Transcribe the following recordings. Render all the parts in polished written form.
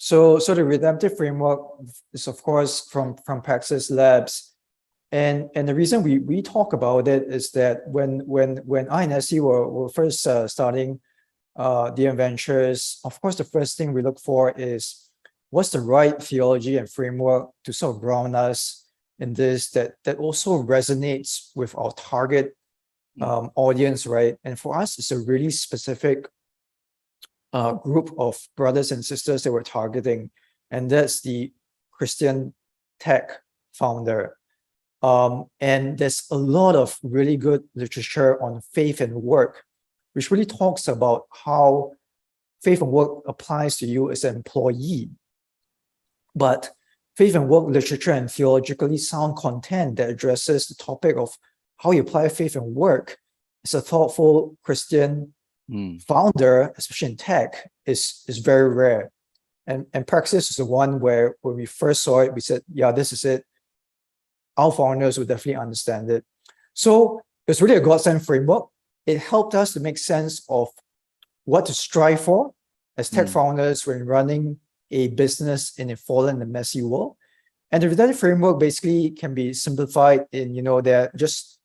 So the redemptive framework is, of course, from Praxis Labs. And the reason we talk about it is that when I and SE were first starting the ventures, of course, the first thing we look for is what's the right theology and framework to sort of ground us in this that also resonates with our target audience, right? And for us, it's a really specific group of brothers and sisters that we're targeting, and that's the Christian tech founder. And there's a lot of really good literature on faith and work, which really talks about how faith and work applies to you as an employee. But faith and work literature and theologically sound content that addresses the topic of how you apply faith and work as a thoughtful Christian founder, especially in tech, is very rare. And Praxis is the one where when we first saw it, we said, yeah, this is it. Our founders will definitely understand it. So it's really a God-sent framework. It helped us to make sense of what to strive for as tech founders when running a business in a fallen and messy world. And the redemptive framework basically can be simplified in, there are just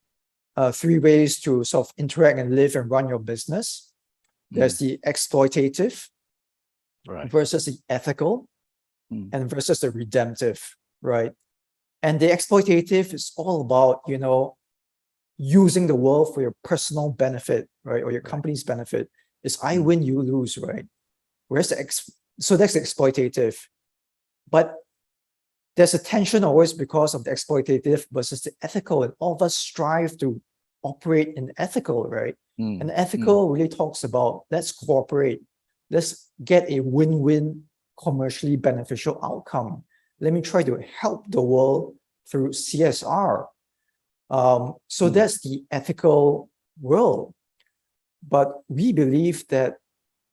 3 ways to sort of interact and live and run your business. There's the exploitative versus the ethical and versus the redemptive, right? And the exploitative is all about, using the world for your personal benefit, right? Or your company's benefit. It's I win, you lose, right? Whereas so that's the exploitative. But there's a tension always because of the exploitative versus the ethical. And all of us strive to operate in ethical, right? And ethical really talks about let's cooperate. Let's get a win-win commercially beneficial outcome. Let me try to help the world through CSR. So that's the ethical world. But we believe that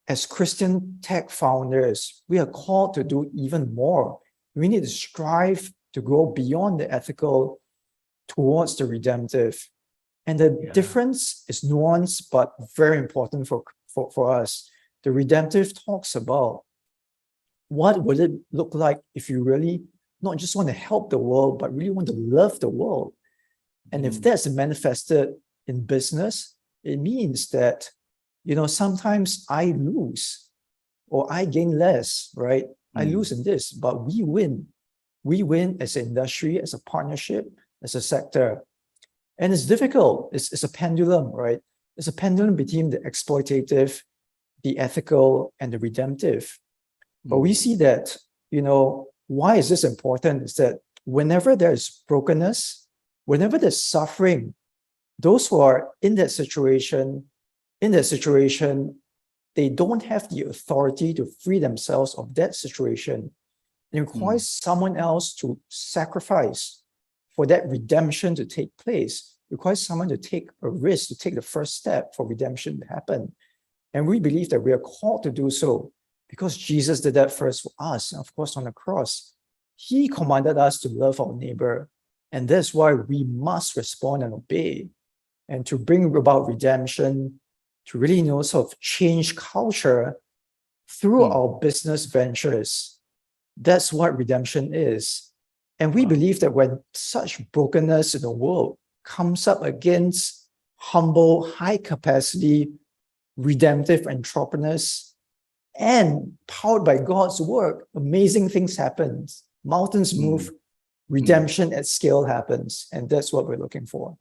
as Christian tech founders, we are called to do even more. We need to strive to go beyond the ethical towards the redemptive. And the difference is nuanced, but very important for us. The redemptive talks about what would it look like if you really not just want to help the world, but really want to love the world. And if that's manifested in business, it means that, sometimes I lose or I gain less, right? I lose in this, but we win. We win as an industry, as a partnership, as a sector. And it's difficult. It's a pendulum, right? It's a pendulum between the exploitative, the ethical, and the redemptive. But we see that, why is this important? Is that whenever there's brokenness, whenever there's suffering, those who are in that situation, they don't have the authority to free themselves of that situation. It requires someone else to sacrifice for that redemption to take place. It requires someone to take a risk, to take the first step for redemption to happen. And we believe that we are called to do so because Jesus did that first for us. And of course, on the cross, he commanded us to love our neighbor. And that's why we must respond and obey. And to bring about redemption, to really, sort of change culture through our business ventures. That's what redemption is. And we believe that when such brokenness in the world comes up against humble, high capacity, redemptive entrepreneurs, and powered by God's work, amazing things happen. Mountains move, redemption at scale happens. And that's what we're looking for.